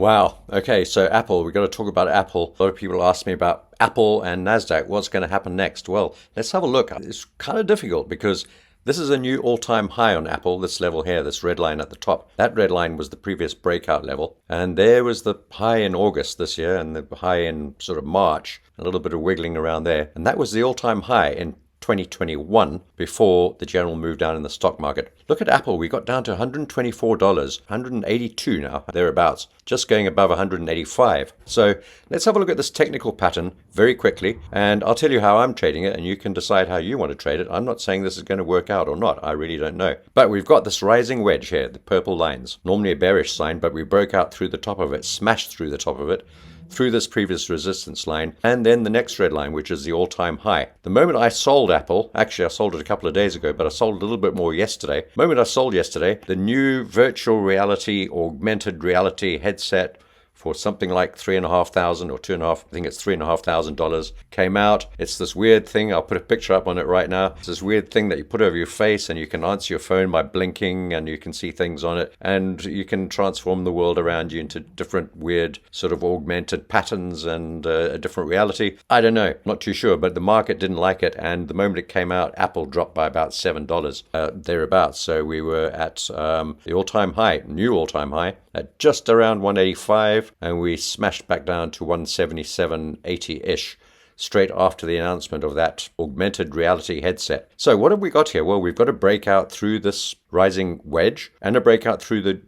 Wow. Okay, so Apple, we've got to talk about Apple. A lot of people ask me about Apple and NASDAQ. What's going to happen next? Well, let's have a look. It's kind of difficult because this is a new all-time high on Apple, this level here, this red line at the top. That red line was the previous breakout level. And there was the high in August this year and the high in sort of March, a little bit of wiggling around there. And that was the all-time high in 2021 before the general move down in the stock market. Look at Apple. We got down to $124, $182 now, thereabouts, just going above 185. So let's have a look at this technical pattern very quickly, and I'll tell you how I'm trading it, and you can decide how you want to trade it. I'm not saying this is going to work out or not. I really don't know. But we've got this rising wedge here, the purple lines. Normally a bearish sign, but we broke out through the top of it, smashed through the top of it, through this previous resistance line, and then the next red line, which is the all-time high. The moment I sold Apple, actually I sold it a couple of days ago, but I sold a little bit more yesterday. The moment I sold yesterday, the new virtual reality, augmented reality headset for something like $3,500 or $2,500, I think it's $3,500 came out. It's this weird thing. I'll put a picture up on it right now. It's this weird thing that you put over your face and you can answer your phone by blinking and you can see things on it and you can transform the world around you into different weird sort of augmented patterns and a different reality. I don't know, not too sure, but the market didn't like it, and the moment it came out, Apple dropped by about $7 thereabouts. So we were at the all-time high, new all-time high, at just around 185, and we smashed back down to 177.80-ish straight after the announcement of that augmented reality headset. So what have we got here? Well, we've got a breakout through this rising wedge and a breakout through the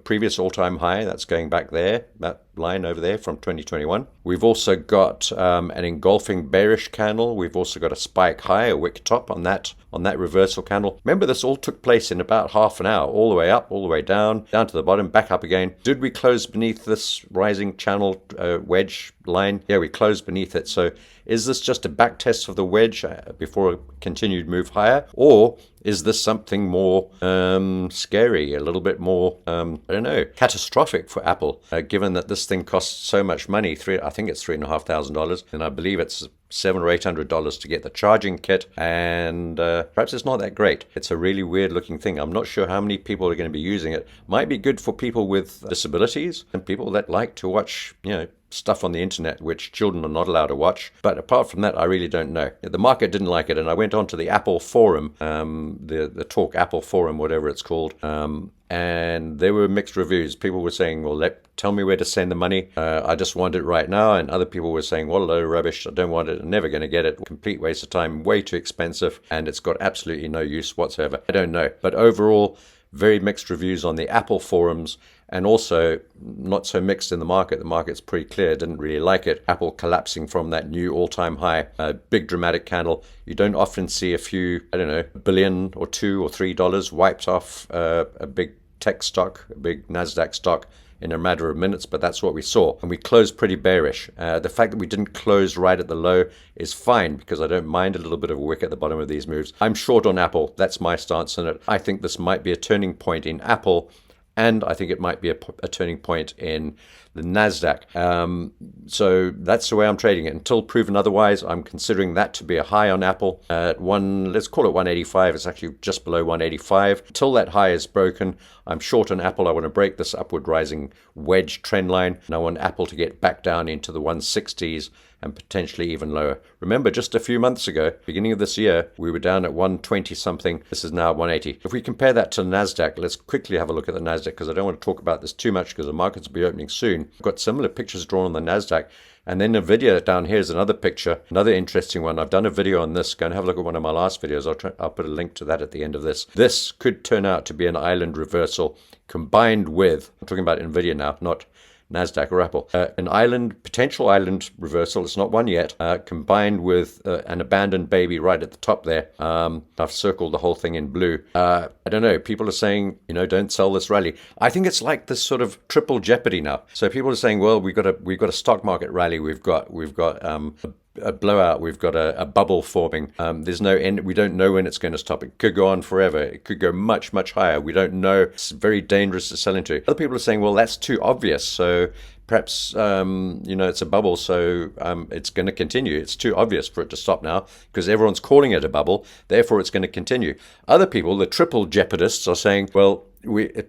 previous all-time high. That's going back there, that line over there from 2021. We've also got an engulfing bearish candle. We've also got a spike high, a wick top on that reversal candle. Remember, this all took place in about half an hour, all the way up, all the way down to the bottom, back up again. Did we close beneath this rising channel wedge line? Yeah, we closed beneath it. So is this just a back test of the wedge before a continued move higher? Or is this something more scary, a little bit more, I don't know, catastrophic for Apple, given that this thing costs so much money? I think it's $3,500, and I believe it's $700 or $800 to get the charging kit, and perhaps it's not that great. It's a really weird looking thing. I'm not sure how many people are going to be using it. Might be good for people with disabilities and people that like to watch, stuff on the internet which children are not allowed to watch. But apart from that, I really don't know. The market didn't like it, and I went on to the Apple forum, the Talk Apple forum, whatever it's called, and there were mixed reviews. People were saying, well, tell me where to send the money. I just want it right now. And other people were saying, what a load of rubbish. I don't want it. I'm never going to get it. Complete waste of time. Way too expensive. And it's got absolutely no use whatsoever. I don't know. But overall, very mixed reviews on the Apple forums, and also not so mixed in the market. The market's pretty clear, didn't really like it. Apple collapsing from that new all-time high, a big dramatic candle. You don't often see a few, I don't know, $1 billion or $2 or $3 wiped off a big tech stock, a big NASDAQ stock in a matter of minutes, but that's what we saw. And we closed pretty bearish. The fact that we didn't close right at the low is fine, because I don't mind a little bit of a wick at the bottom of these moves. I'm short on Apple. That's my stance on it. I think this might be a turning point in Apple, and I think it might be a turning point in the NASDAQ. So that's the way I'm trading it. Until proven otherwise, I'm considering that to be a high on Apple at let's call it 185. It's actually just below 185. Until that high is broken, I'm short on Apple. I want to break this upward rising wedge trend line, and I want Apple to get back down into the 160s and potentially even lower. Remember, just a few months ago, beginning of this year, we were down at 120 something. This is now 180. If we compare that to NASDAQ, let's quickly have a look at the NASDAQ, because I don't want to talk about this too much because the markets will be opening soon. I've got similar pictures drawn on the NASDAQ. And then Nvidia down here is another picture, another interesting one. I've done a video on this. Go and have a look at one of my last videos. I'll put a link to that at the end of this. This could turn out to be an island reversal combined with, I'm talking about Nvidia now, not NASDAQ or Apple, an potential island reversal. It's not one yet, combined with an abandoned baby right at the top there. I've circled the whole thing in blue. I don't know. People are saying, don't sell this rally. I think it's like this sort of triple Jeopardy now. So people are saying, well, we've got a stock market rally. We've got a blowout. We've got a bubble forming. There's no end. We don't know when it's going to stop. It could go on forever. It could go much, much higher. We don't know. It's very dangerous to sell into. Other people are saying, well, that's too obvious. So perhaps, it's a bubble. So it's going to continue. It's too obvious for it to stop now because everyone's calling it a bubble. Therefore, it's going to continue. Other people, the triple Jeopardists, are saying, well,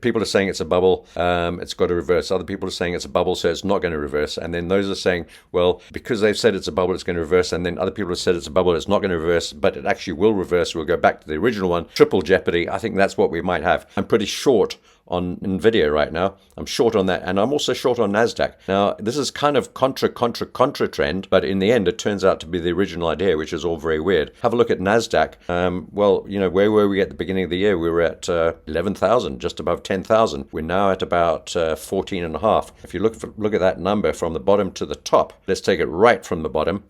people are saying it's a bubble, it's got to reverse. Other people are saying it's a bubble, so it's not going to reverse. And then those are saying, well, because they've said it's a bubble, it's going to reverse. And then other people have said it's a bubble, it's not going to reverse, but it actually will reverse. We'll go back to the original one, triple Jeopardy. I think that's what we might have. I'm pretty short on Nvidia right now. I'm short on that, and I'm also short on NASDAQ. Now, this is kind of contra trend, but in the end, it turns out to be the original idea, which is all very weird. Have a look at NASDAQ. Well, you know, where were we at the beginning of the year? We were at 11,000, just above 10,000. We're now at about 14.5. If you look at that number from the bottom to the top, let's take it right from the bottom,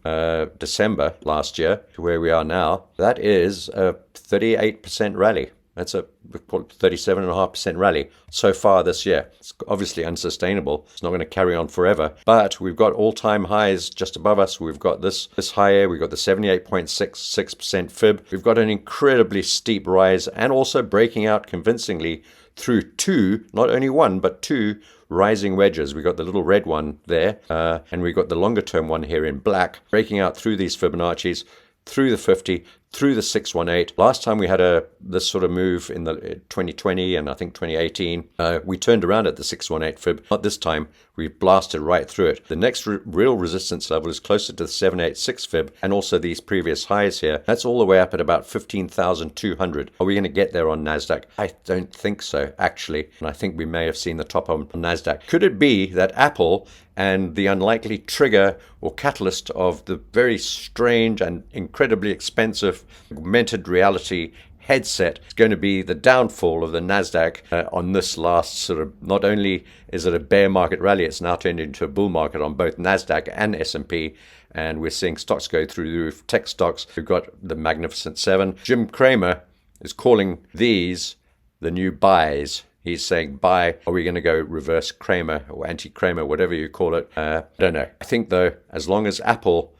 December last year to where we are now. That is a 38% rally. That's a 37.5% rally so far this year. It's obviously unsustainable. It's not going to carry on forever. But we've got all-time highs just above us. We've got this high here. We've got the 78.66% fib. We've got an incredibly steep rise and also breaking out convincingly through two, not only one, but two rising wedges. We got the little red one there, and we got the longer term one here in black, breaking out through these Fibonacci's, through the 50, through the 618. Last time we had this sort of move in the 2020 and I think 2018, we turned around at the 618 fib. Not this time. We blasted right through it. The next real resistance level is closer to the 786 fib and also these previous highs here. That's all the way up at about 15,200. Are we going to get there on NASDAQ? I don't think so, actually. And I think we may have seen the top on NASDAQ. Could it be that Apple and the unlikely trigger or catalyst of the very strange and incredibly expensive augmented reality headset is going to be the downfall of the NASDAQ on this last sort of, not only is it a bear market rally, it's now turned into a bull market on both NASDAQ and S&P, and we're seeing stocks go through the roof. Tech stocks, we've got the Magnificent Seven. Jim Cramer is calling these the new buys. He's saying, buy, are we going to go reverse Cramer or anti-Cramer, whatever you call it? I don't know. I think, though, as long as Apple,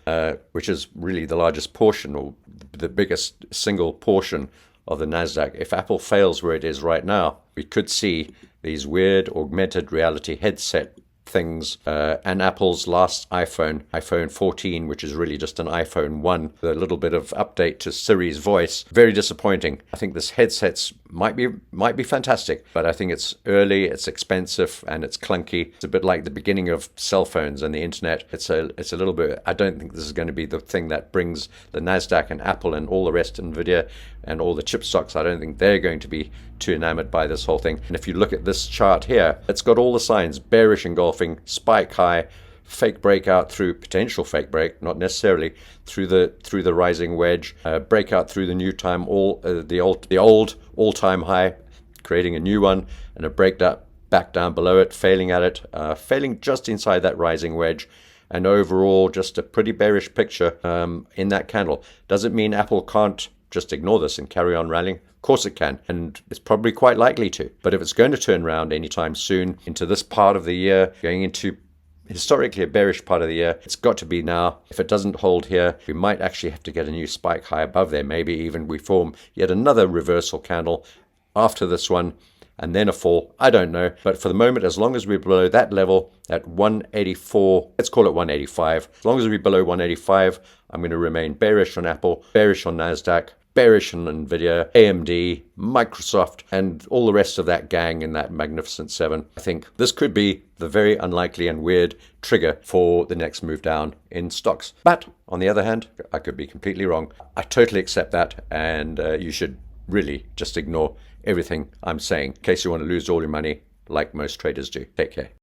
which is really the largest portion or the biggest single portion of the NASDAQ, if Apple fails where it is right now, we could see these weird augmented reality headset things, and Apple's last iPhone 14, which is really just an iPhone 1 with a little bit of update to Siri's voice. Very disappointing. I think this headsets might be fantastic, but I think it's early, it's expensive, and it's clunky. It's a bit like the beginning of cell phones and the internet. It's a little bit, I don't think this is going to be the thing that brings the NASDAQ and Apple and all the rest, Nvidia and all the chip stocks. I don't think they're going to be too enamored by this whole thing. And if you look at this chart here, it's got all the signs: bearish engulfing, spike high, fake breakout through, potential fake break, not necessarily, through the rising wedge, breakout through the new time, the old all-time high, creating a new one, and a breakout back down below it, failing at it, failing just inside that rising wedge, and overall just a pretty bearish picture in that candle. Does it mean Apple can't just ignore this and carry on rallying? Of course it can, and it's probably quite likely to. But if it's going to turn around anytime soon into this part of the year, going into historically a bearish part of the year, it's got to be now. If it doesn't hold here, we might actually have to get a new spike high above there. Maybe even we form yet another reversal candle after this one, and then a fall. I don't know. But for the moment, as long as we're below that level at 184, let's call it 185. As long as we're below 185, I'm going to remain bearish on Apple, bearish on NASDAQ, bearish on Nvidia, AMD, Microsoft, and all the rest of that gang in that Magnificent Seven. I think this could be the very unlikely and weird trigger for the next move down in stocks. But on the other hand, I could be completely wrong. I totally accept that, and you should really just ignore everything I'm saying in case you want to lose all your money like most traders do. Take care.